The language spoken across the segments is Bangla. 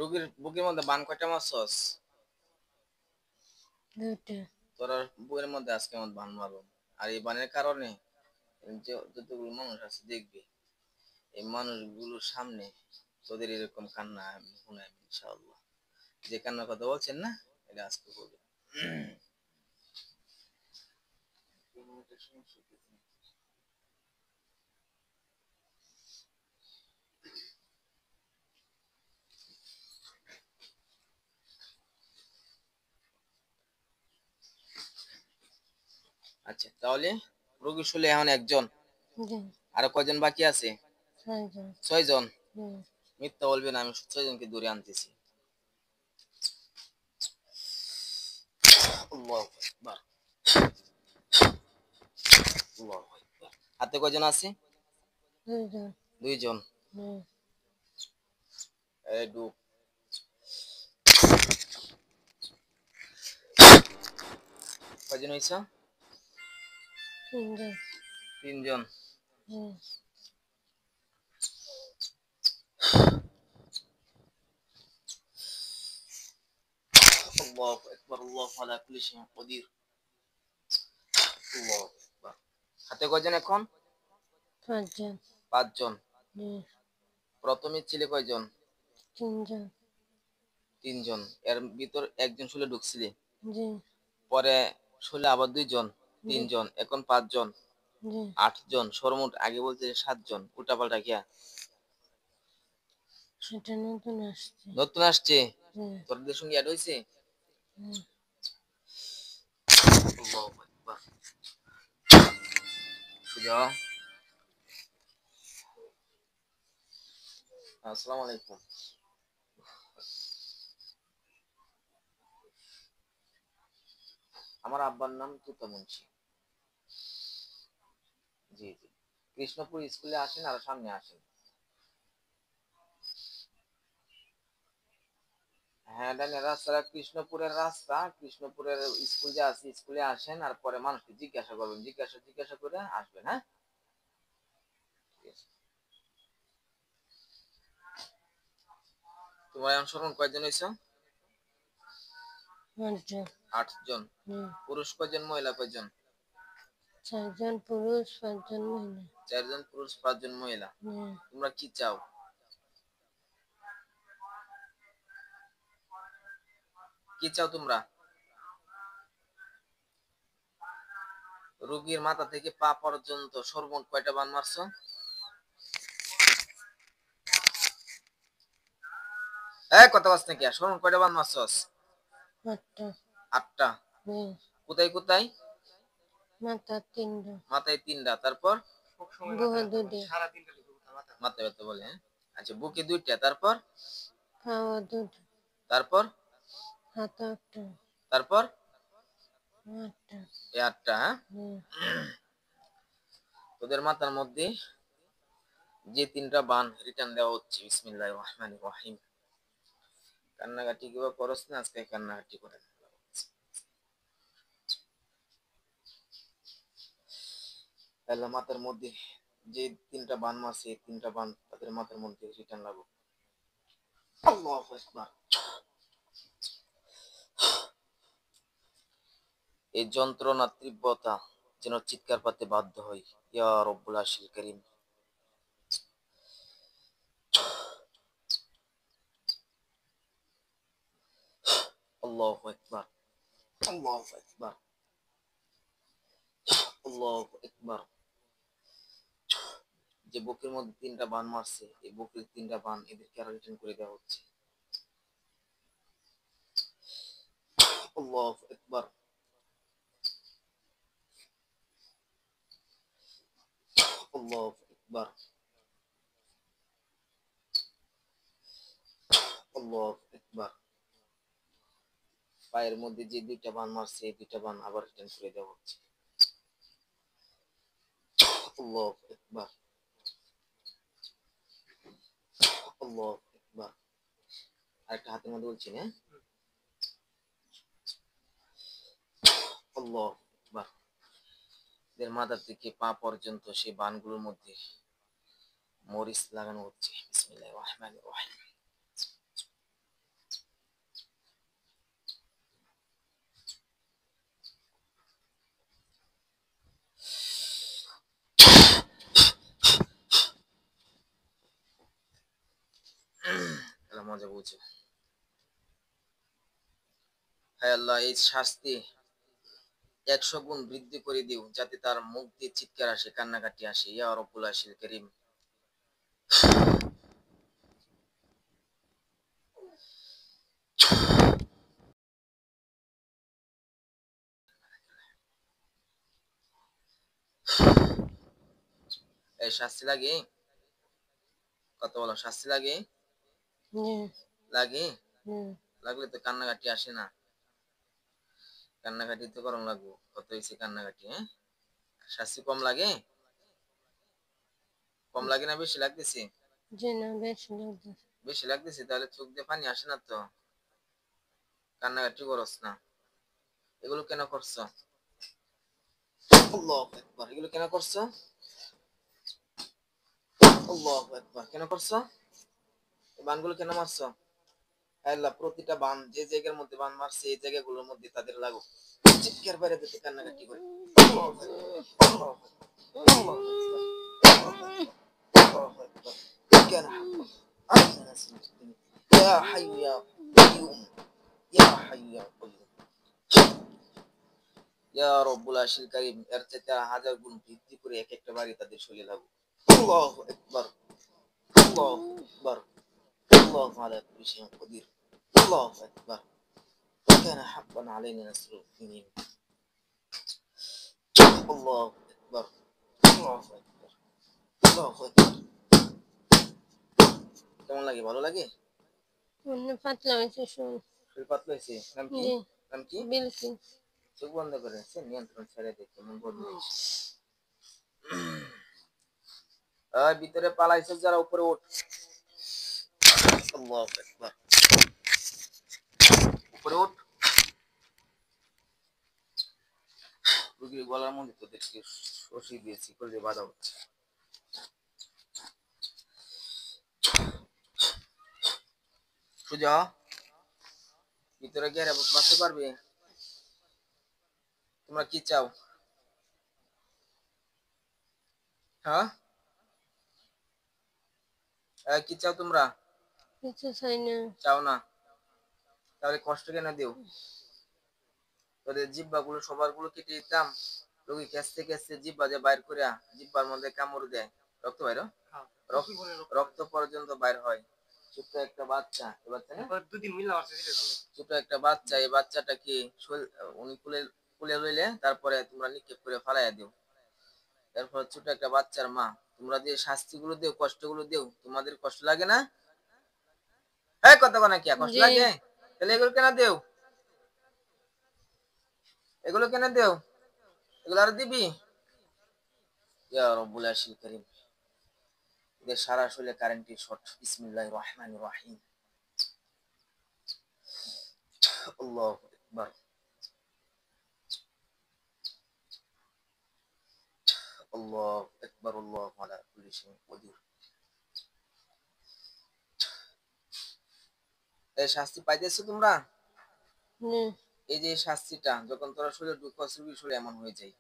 রোগীর বুকের মধ্যে বান কয়টা মারছস? দুইটা। তোরা বুকের মধ্যে আজকে আমার বান মারবো। আর এই বানের কারণে যতগুলো মানুষ আছে দেখবি, এই মানুষগুলোর সামনে তোদের এরকম কান্না আমি শুনাই ইনশাআল্লাহ। যে কান্নার কথা বলছেন না, এটা আজকে করবে। আচ্ছা, তাহলে রোগী শুলে এখন একজন, জি। আরো কয়জন বাকি আছে? 6 জন। 6 জন। জি। মিথ্যা বলবে না, আমি 6 জনকে দূরে আনতেছি। আল্লাহু আকবার, আল্লাহু আকবার। হাতে কয়জন আছে? 2 জন। 2 জন। জি। এই ডুব। কয়জন হইছে? 3 জন। 3 জন। জি। আল্লাহু আকবার, আল্লাহু আলা কুল্লি শাইইন কাদির। আল্লাহু আকবার। হাতে কয়জন এখন? 5 জন। 5 জন। জি। প্রথমে ছিলে কয়জন? 3 জন। 3 জন। এর ভিতর একজন শুলে ঢুকছিলি। জি। পরে শুলে আবার 2 জন, 3 জি। জন, এখন 5 জন, জি। 8 জন। সর্বমোট আগে বলতে 7 জন। উল্টাপাল্টা কিয়া? সেটা নতুন আসছে। নতুন আসছে। জি। তোরদের সঙ্গে অ্যাড হইছে? জি। আল্লাহু আকবার। সুজা, আসসালামু আলাইকুম। আমার আব্বার নাম তুতা মুন্সি। জি জি। কৃষ্ণপুর স্কুলে আসেন আর সামনে আসেন। হ্যাঁ, ডানে রাস্তাটা কৃষ্ণপুরের রাস্তা। কৃষ্ণপুরের স্কুল যে আছে, স্কুলে আসেন আর পরে মানুষকে জিজ্ঞাসা করবেন, জিজ্ঞাসা করে আসবেন। হ্যাঁ, ঠিক আছে। তোমার অংশগ্রহণ কয়জন হয়েছে? 8 জন। 8 জন। জি। পুরুষ কয়জন, মহিলা কয়জন? 4 জন পুরুষ, 5 জন মহিলা। 4 জন পুরুষ, 5 জন মহিলা। জি। তোমরা কি চাও? কি চাও তোমরা? রোগীর মাথা থেকে পা পর্যন্ত সর্বমোট কয়টা বান মারছো? কথা বাস নাকি? সর্বমোট কয়টা বান মারছস? 8টা। 8টা। জি। কোথায় কোথায়? মাথা 3টা। মাথায় 3টা। তারপর বুকে 2টা। মাথা ব্যথা বলে, হ্যাঁ? আচ্ছা, বুকে 2টা। তারপর? পাও 2টা। তারপর? হাতে 1টা। তারপর? 8টা। এই 8টা, হ্যাঁ? জি। তোদের মাথার মধ্যে যে 3টা বান রিটার্ন দেওয়া হচ্ছে। বিসমিল্লাহির রহমানির রহিম। কান্নাকাটি কিবা করস না, আজকে কান্নাকাটি করে। তাহলে মাথার মধ্যে যে 3টা বান মারছে, এই 3টা বান তাদের মাথার মধ্যে রিটার্ন লাগো। আল্লাহু আকবার। এই যন্ত্রণার তীব্রতা যেন চিৎকার পাতে বাধ্য হই। ইয়া রব্বুল আরশিল কারীম। আল্লাহু আকবার, আল্লাহু আকবার, আল্লাহু আকবার। যে বুকের মধ্যে 3টা বান মারছে, এই বুকের 3টা বান এদেরকে আরো রিটার্ন করে দেওয়া হচ্ছে। আল্লাহু আকবার, আল্লাহু আকবার, আল্লাহু আকবার। পায়ের মধ্যে যে 2টা বান মারছে, এই 2টা বান আবার রিটার্ন করে দেওয়া হচ্ছে। আল্লাহু আকবার, আল্লাহু আকবার। আরেকটা হাতের মধ্যে বলছি, হ্যাঁ? আল্লাহু আকবার। এদের মাথা থেকে পা পর্যন্ত সেই বানগুলোর মধ্যে মরিচ লাগানো হচ্ছে। বিসমিল্লাহির রহমানির রহিম। তাহলে মজা বুঝো। হায় আল্লাহ, এই শাস্তি 100 গুণ বৃদ্ধি করে দিও, যাতে তার মুখ দিয়ে চিৎকার আসে, কান্নাকাটি আসে। ইয়া রব্বুল আরশিল কারীম। এই শাস্তি লাগে? কত বলো, শাস্তি লাগে? জি। লাগে? জি। লাগলে তো কান্নাকাটি আসে না? কান্নাকাটি তো করণ লাগবো। কত হয়েছে কান্নাকাটি? হ্যাঁ, শাস্তি কম লাগে? কম লাগে না বেশি লাগতেছে? জি না, বেশি লাগতেছে। বেশি লাগতেছে? তাহলে চোখ দিয়ে পানি আসে না তো? কান্নাকাটি করস না? এগুলো কেন করছো? আল্লাহু আকবার। এগুলো কেন করছো? আল্লাহু আকবার। কেন করছো? এই বানগুলো কেন মারছো? আল্লাহ, প্রতিটা বান যে জায়গার মধ্যে বান মারছে, এই জায়গাগুলোর মধ্যে তাদের লাগুক। চিৎকার বাইরে দিতে কান্নাকাটি করে। আল্লাহু আকবার। আল্লাহু আকবার। আল্লাহু আকবার। আল্লাহু আকবার। كان حقا علينا نسل المسلمين. يا حي يا قيوم يا حي يا قيوم ইয়া রব্বুল আরশিল কারীম। এর চাইতে 1000 গুণ বৃদ্ধি করে এক একটা বাড়ি তাদের শরীরে লাগু। আল্লাহু আকবার। আল্লাহু আকবার। আল্লাহু আলা কুল্লি শাইইন কাদির। আল্লাহু আকবার। كان حقا علينا نصر المؤمنين. আল্লাহু আকবার। আল্লাহু আকবার। আল্লাহু আকবার। কেমন লাগে? ভালো লাগে? অন্য পাতলা হয়েছে শুন। শরীর পাতলা হয়েছে? নাম কি? জি। নাম কি? বিলকি। চোখ বন্ধ করে আছে, নিয়ন্ত্রণ ছেড়ে দে, কেমন বদমাইশ। ভিতরে পালাইছে যারা, উপরে ওঠ। আল্লাহু আকবার। উপরে ওঠ। রুগীর গলার মধ্যে তোদেরকে শশী দিয়েছি করে বাধা হচ্ছে। সুজা, ভিতরে গিয়ে বাঁচতে পারবে? তোমরা কি চাও? হ্যাঁ, কি চাও তোমরা? কিছু চাই না। চাও না? তাহলে কষ্ট কেন দিও? তোদের জিব্বা গুলো সবার গুলো কেটে দিতাম। রোগী খেসতে খেসতে জিব্বা দিয়ে বাইর করে, জিব্বার মধ্যে কামড় দেয়, রক্ত বাইর, রক্ত পর্যন্ত বাইর হয়। ছোট্ট একটা বাচ্চা, এই বাচ্চা না, ছোট একটা বাচ্চা, এই বাচ্চাটাকে উনি কুলে কুলে লইলে তারপরে তোমরা নিক্ষেপ করে ফালাইয়া দিও। তারপর ছোট একটা বাচ্চার মা, তোমরা যে শাস্তি গুলো দেও, কষ্ট গুলো দেও, তোমাদের কষ্ট লাগে না? এই কথা বলে কি কষ্ট জি। লাগে? তাহলে এগুলো কেন দেও? এগুলো কেন দেও? এগুলো আরো দিবি? ইয়া রব্বুল আরশিল কারীম। এদের সারা শরীরে কারেন্টের শর্ট। বিসমিল্লাহির রহমানির রহিম। আল্লাহু আকবার। আল্লাহু আকবার। আল্লাহু আলা কুল্লি শাইইন কাদির। এই শাস্তি পাইতেছো তোমরা? জি। এই যে শাস্তিটা যখন তোরা শরীরে ঢুকো, শরীরে এমন হয়ে যায়,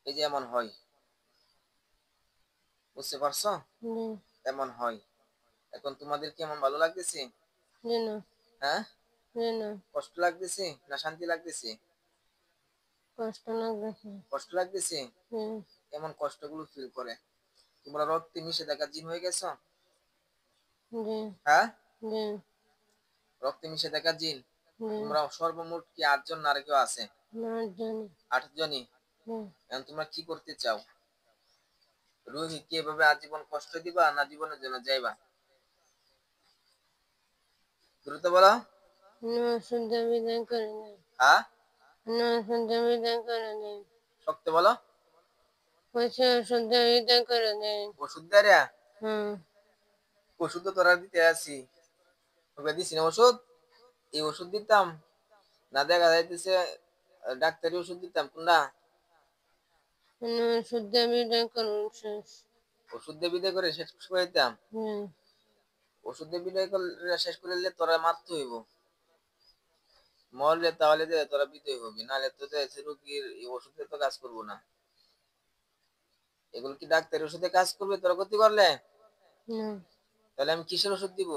এই যে এমন হয়, বুঝতে পারছো? জি। এমন হয়। এখন তোমাদের কি এমন ভালো লাগতেছে? জি না। হ্যাঁ, জি না। কষ্ট লাগতেছে না শান্তি লাগতেছে? কষ্ট লাগতেছে। কষ্ট লাগতেছে। জি। এমন কষ্টগুলো ফিল করে। তোমরা রক্তে মিশে থাকা জিন হয়ে গেছো? জি। হ্যাঁ, জি। রক্তে মিশে থাকা জিন। জি। তোমরা সর্বমোট কি 8 জন না আর কেউ আছে? না জানি। 8 জনই। জি। এখন তোমরা কি করতে চাও? রোগীকে এভাবে আজীবন কষ্ট দিবা না জীবনের জন্য যাইবা? দ্রুত বলো। না শুদ্ধ বিদায় করে নেন। হ্যাঁ, না শুদ্ধ বিদায় করে নেন। শক্ত বলো। পয়সা শুদ্ধ বিদায় করে নেন। ওষুধ দেয় রে? হুম। ওষুধ তো তোরা দিতে আসি, তোকে দিছি না ওষুধ? এই ওষুধ দিতাম না, দেখা যাইতেছে ডাক্তারি ওষুধ দিতাম কোনটা? না শুদ্ধ বিদায় করুন শেষ। ওষুধ দিয়ে বিদায় করে শেষ করে দিতাম। হুম। ওষুধ দিয়ে বিদায় করে শেষ করে দিলে তোরা মারতে হইব। মরলে তাহলে যে তোরা বিদায় হবি, নাহলে তো রোগীর এই ওষুধে তো কাজ করবো না। এগুলো কি ডাক্তারি ওষুধে কাজ করবে তোরা ক্ষতি করলে? না। তাহলে আমি কিসের ওষুধ দিব?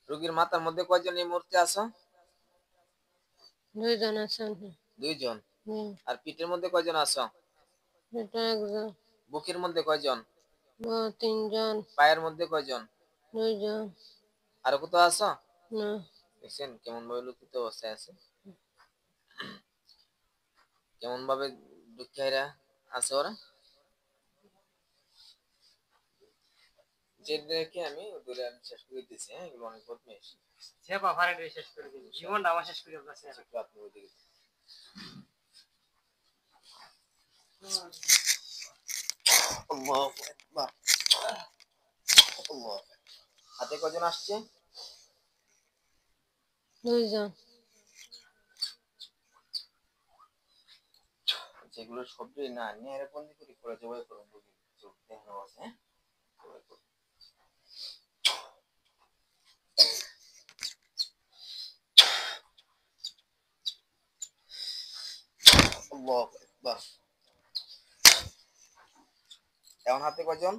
রোগীর মাথার মধ্যে কয়জন এই মুহূর্তে আছো? 2 জন আছেন। 2 জন। হুম। আর পিঠের মধ্যে কয়জন আছো? এটা 1 জন। বুকের মধ্যে কয়জন? 3 জন। পায়ের মধ্যে কয়জন? 2 জন। আর কোথাও আছো? না। দেখছেন কেমন ভাবে লুকিত অবস্থায় আছে, কেমন ভাবে দুঃখাইরা আছে ওরা। যেটাকে আমি দূরে আমি শেষ করে দিতেছি। হ্যাঁ, এগুলো অনেক বদমাইশ। সে বাফারে শেষ করে দিন, জীবনটা আমার শেষ করে দিয়েছে। একটু আপনি ওইদিকে আল্লাহু আকবার, আল্লাহু আকবার। হাতে কজন আসছে? 2 জন। যেগুলো শব্দই না নিয়ে এর বন্দি করে জবাই করুন রোগীর চোখ দেখানো আছে। হ্যাঁ, জবাই করুন। আল্লাহু আকবার। এখন হাতে কজন?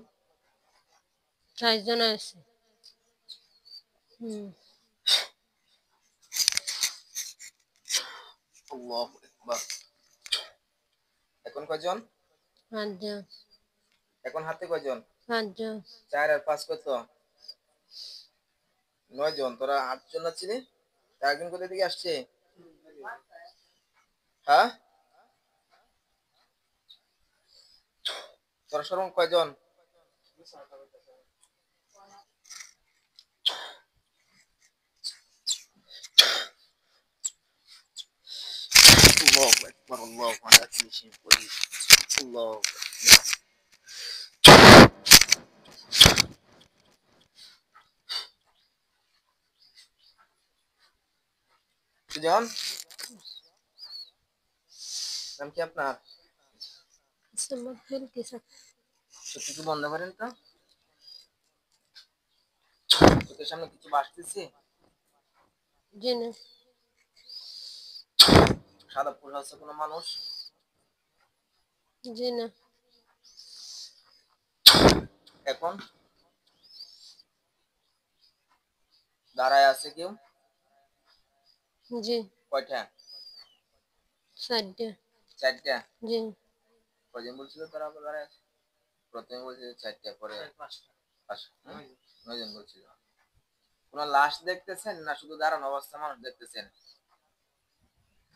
4 জন আছে। হুম। আল্লাহু আকবার। এখন কজন? 5 জন। এখন হাতে কজন? 5 জন। 4 আর 5 কত? 9 জন। তোরা 8 জন আছিলি, একজন কোথা থেকে আসছে? হ্যাঁ, তোরা সর্বমোট কয়জন? আল্লাহু আকবার, আল্লাহু আলা কুল্লি শাইইন কদির। আল্লাহু আকবার। সুজন, নাম কি আপনার? কাস্টমার হেল্প के साथ। চোখ একটু বন্ধ করেন তো। চোখের সামনে কিছু ভাসতেছে? जी नहीं। সাদা ফুল আছে কোনো মানুষ? जी ना। এখন দাঁড়ায় আছে কেউ? जी। কয়টা? 4 4টা। जी। কয়জন বলছিল তারা আবার দাঁড়ায় আছে? প্রথমে বলছিল 4টা, পরে 5টা, 9 জন বলছিল। কোন লাশ দেখতেছেন না শুধু দাঁড়ানো অবস্থা মানুষ দেখতেছেন?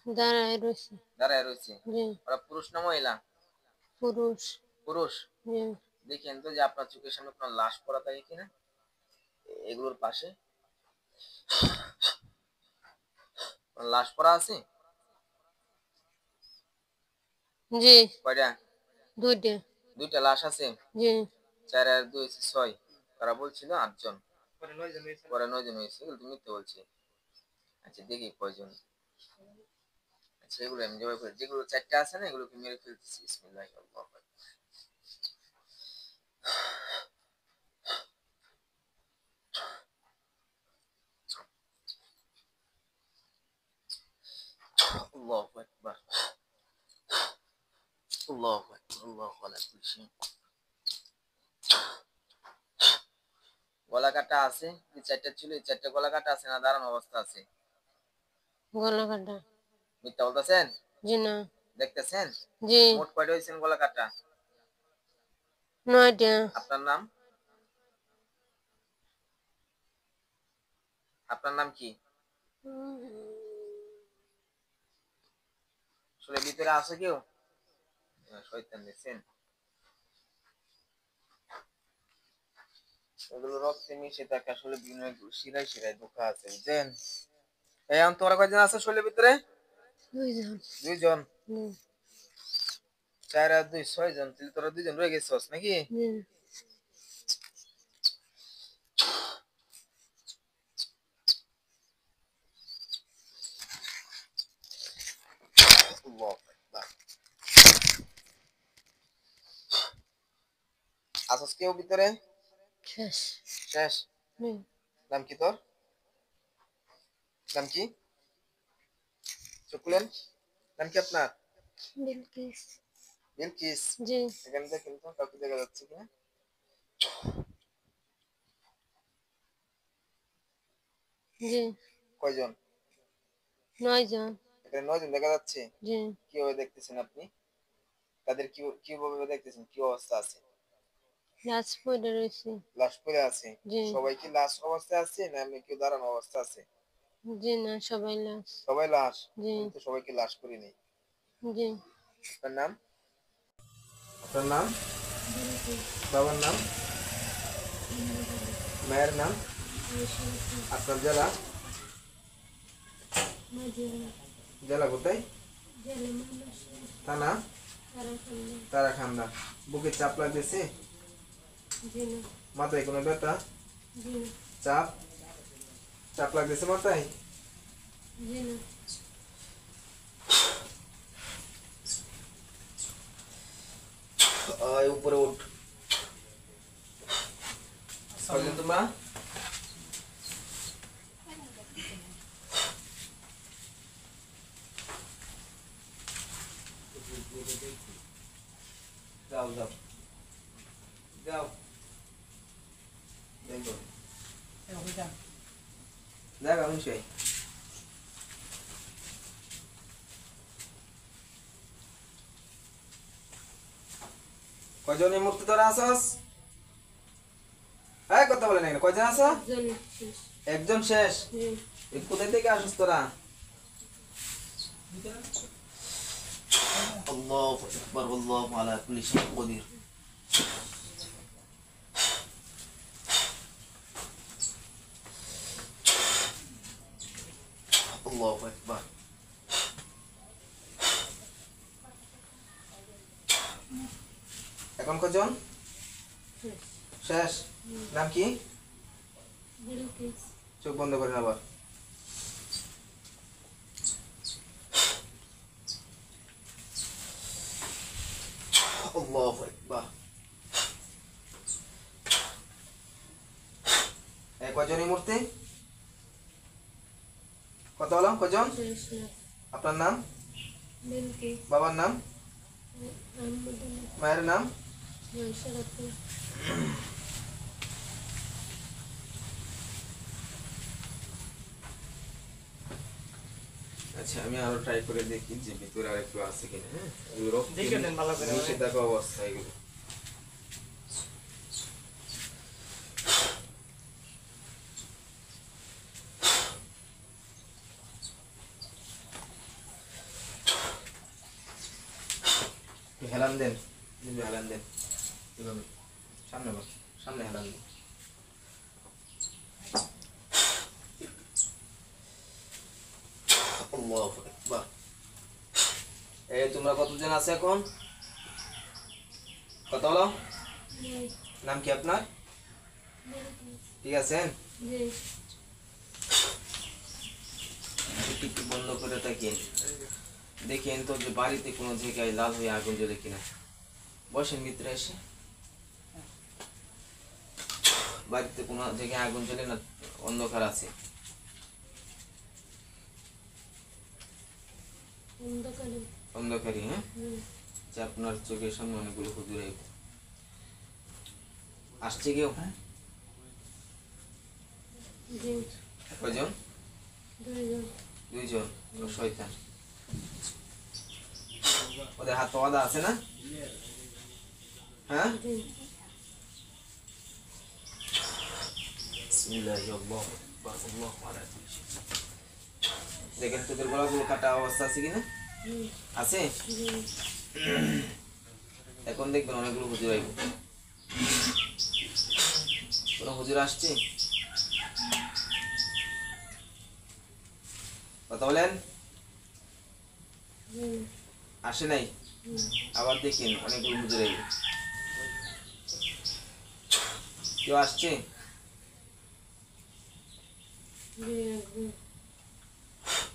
दाराय रोसी। দাঁড়ায় রয়েছে। जी। ওরা পুরুষ না মহিলা? पुरुष। পুরুষ। जी। দেখেন তো যে আপনার চোখের সামনে কোনো লাশ পড়া থাকে কিনা এগুলোর পাশে। লাশ পড়া আছে? जी। কয়টা? 2 2টা লাশ আছে। जी। 4 আর 2 6। তারা বলছিল 8 জন, পরে 9 জন হয়েছে। পরে 9 জন হয়েছে। এগুলো তুমি মিথ্যে বলছি। আচ্ছা দেখি কয়জন। আচ্ছা এগুলো আমি জবাই করে, যেগুলো 4টা আছে না এগুলোকে মেরে ফেলতেছি। বিসমিল্লাহির আল্লাহু আকবার। আল্লাহু আকবার, আল্লাহু আকবার, আল্লাহু আলা কুল্লি শাইইন। গলা কাটা আছে? যে 4টা ছিল এই 4টা গলা কাটা আছে না দাঁড়ানো অবস্থা আছে? गला काटा। মিথ্যা বলতেছেন? जी ना। দেখতেছেন? जी। মোট কয়টা হয়েছেন গলা কাটা? 9 আপনার নাম? আপনার নাম কি? আসলে ভিতরে আছে কেউ? শয়তান দেখছেন? এগুলো রক্তে মিশে থাকে আসলে বিভিন্ন শিরায় শিরায় ধোকা আছে বুঝছেন? এই এখন তোমরা কয়জন আছে শরীরের ভিতরে? 2 जन। 2 জন। जी। 4 আর 2 6 জন। তাহলে তোরা 2 জন রয়ে গেছস নাকি? जी। আল্লাহু আকবার। আসস কেউ ভিতরে? शेष। শেষ। जी। নাম কি তোর? নাম কি? চোখ খুলেন। নাম কি আপনার? বিলকিস। বিলকিস। জি। এখানে দেখেন তো কাউকে দেখা যাচ্ছে কিনা। জি। কয়জন? 9 জন। এখানে 9 জন দেখা যাচ্ছে। জি। কিভাবে দেখতেছেন আপনি? তাদের কিভাবে দেখতেছেন? কি অবস্থা আছে? লাশ পড়ে রয়েছে। লাশ পড়ে আছে। জি। সবাই কি লাশ অবস্থায় আছে না এমনি কেউ দাঁড়ানো অবস্থা আছে? জি না, সবাই লাশ। সবাই লাশ। জি। আমি তো সবাইকে লাশ করি নাই। জি। আপনার নাম? আপনার নাম? বিলকিস। বাবার নাম? মায়ের নাম? আপনার জেলা? মাদিয়া। জেলা কোথায়? জেলা ময়মনসিংহ। থানা? তারাকান্দা। তারাখান্দা। বুকে চাপ লাগতেছে? জি না। মাথায় কোনো ব্যথা? জি না। চাপ? চাপ লাগতেছে মাথায়? জি না। উপরে উঠ। কয়জন তোমরা? যাও যাও যাও দেখো দেখ আমি সেই কয়জন এই মুহূর্তে তোরা আসস? হ্যাঁ কথা বলে না কয়জন আস? একজন শেষ। একজন শেষ। জি। এই কোথায় থেকে আসস তোরা? আল্লাহু আকবার আল্লাহু আলা কুল্লি শাইইন কদির। আল্লাহু আকবার। এখন কয়জন? শেষ। শেষ। নাম কি? বিলকিস। চোখ বন্ধ করেন আবার। আল্লাহু আকবার। কয়জন এই মুহূর্তে? কত হলো কয়জন? শেষ না। আপনার নাম? বিলকিস। বাবার নাম? আহমদুল্লাহ। মায়ের নাম? নয়শরাফি। আচ্ছা আমি আরো ট্রাই করে দেখি যে ভিতরে আর একটু আছে কিনা। হ্যাঁ দেখে নেন ভালো করে। নিচে দেখো অবস্থা এগুলো। হেলান দেন, হেলান দেন এভাবে সামনে বস, সামনে হেলান দেন। আল্লাহু আকবার। এই তোমরা কতজন আছে এখন? কত হলো? নাম কি আপনার? ঠিক আছেন? জি। একটু বন্ধ করে থাকেন, দেখেন তো যে বাড়িতে কোনো জায়গায় লাল হয়ে আগুন জ্বলে কিনা। বসেন ভিতরে এসে। বাড়িতে কোনো জায়গায় আগুন জ্বলে না অন্ধকার আছে? অন্ধকারে। অন্ধকারই। হ্যাঁ যে আপনার চোখের সামনে অনেকগুলো হুজুর আসছে কেউ? জি। কয়জন? 2 জন। 2 জন। ও শয়তান। ওদের হাত পা বাঁধা আছে না? হ্যাঁ জি। বিসমিল্লাহি আল্লাহু আকবার আল্লাহু আলা কুল্লি শাইইন। দেখেন তোদের গলাগুলো কাটা অবস্থা আছে কিনা? আছে। জি। এখন দেখবেন অনেকগুলো হুজুর আইব। কোনো হুজুর আসছে? কথা বলেন। জি। আসে নাই? আবার দেখেন অনেকগুলো হুজুর আইব। কেউ আসছে? জি। একজন।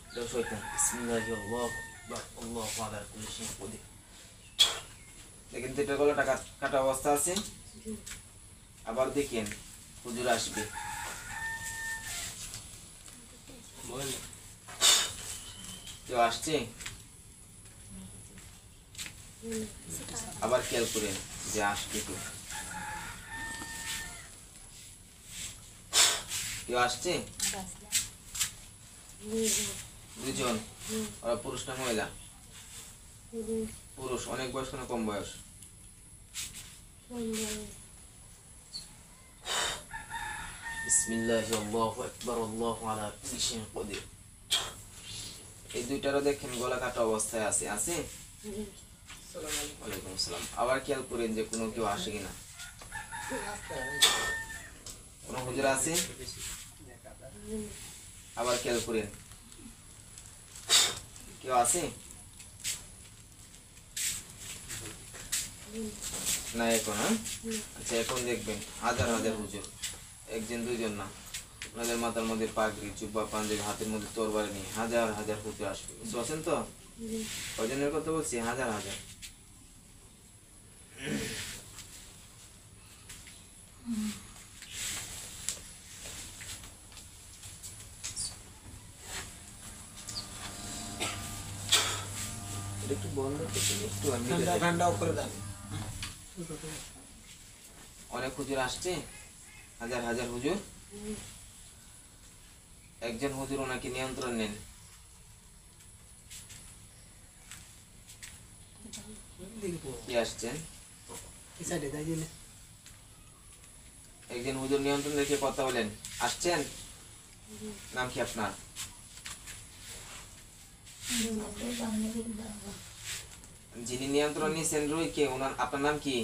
এটাও শয়তান। বিসমিল্লাহি আল্লাহু আকবার আল্লাহু আলা কুল্লি শাইইন কদির। দেখেন তো এটার গলাটা কাটা অবস্থা আছে। জি। আবার দেখেন হুজুর আসবে। কেউ আসছে? আবার খেয়াল করেন যে আসছে কি কেউ আসছে? দুজন। ওরা পুরুষ না মহিলা? পুরুষ। অনেক বয়স না কম বয়স? বিসমিল্লাহি আল্লাহু আকবার আল্লাহু আলা কুল্লি শাইইন কাদির। এই দুইটারও দেখেন গলা কাটা অবস্থায় আছে। আছে? ওয়ালাইকুম আসসালাম। আবার খেয়াল করেন যে কোনো কেউ আসে কিনা। কোনো হুজুর আছে? আবার খেয়াল করেন কেউ আছে না এখন? আচ্ছা এখন দেখবেন হাজার হাজার হুজুর, একজন দুইজন না, আপনাদের মাথার মধ্যে পাগড়ি, জুব্বা, পাঞ্জাবি, হাতের মধ্যে তরবারি নিয়ে হাজার হাজার হুজুর আসবে। বুঝতে পারছেন তো? কজনের কথা বলছি? হাজার হাজার। একটু বন্ধ করতে একটু অনেক হুজুর আসছে, হাজার হাজার হুজুর। একজন হুজুর ওনাকে নিয়ন্ত্রণ নেন। কি আসছেন? একজন হুজুর নিয়ন্ত্রণ রেখে কথা বলেন। আসছেন? নাম কি আপনার? যিনি নিয়ন্ত্রণ নিয়েছেন রুইকে, ওনার আপনার নাম কি?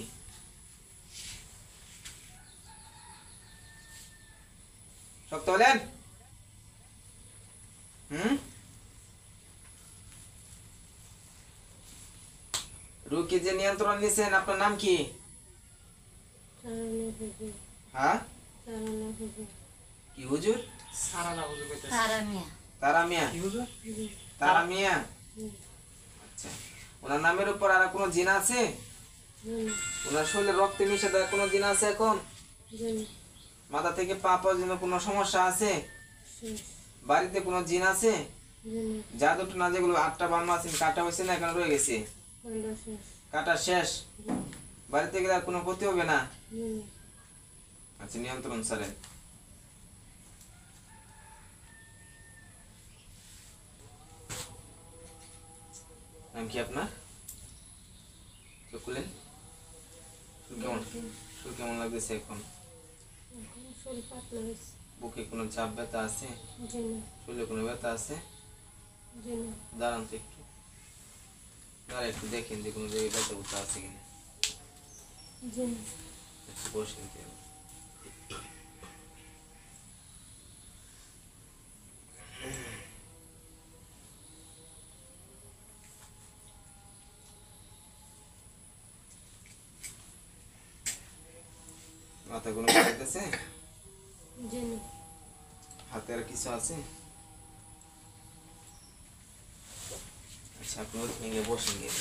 শক্ত বলেন। রুইকে যে নিয়ন্ত্রণ নিয়েছেন আপনার নাম কি? হ্যাঁ কি হুজুর? তারা মিয়া। তারা মিয়া। আচ্ছা, ওনার নামের উপর আর কোনো জিন আছে? ওনার শরীরে রক্তে মিশে দেওয়া কোনো জিন আছে এখন? মাথা থেকে পা পর্যন্ত কোনো সমস্যা আছে? বাড়িতে কোনো জিন আছে? জাদু না যেগুলো 8টা বান্না আছে কাটা হয়েছে না এখন রয়ে গেছে? কাটা শেষ। বাড়িতে গেলে আর কোনো ক্ষতি হবে না? আচ্ছা নিয়ন্ত্রণ ছাড়েন। নাম কি আপনার? খুলেন। কেমন লাগতেছে এখন? বুকে কোনো চাপ ব্যথা আছে? শরীরে কোনো ব্যথা আছে? দাঁড়ান তো একটু, দাঁড়া একটু দেখেন যে কোনো জায়গায় ব্যথা উঠা আছে কিনা। একটু বসেন। মাথা কোনো ব্যথাছে? হাতে আর কিছু আছে? আচ্ছা আপনি ওইখানে গিয়ে বসেন গিয়ে।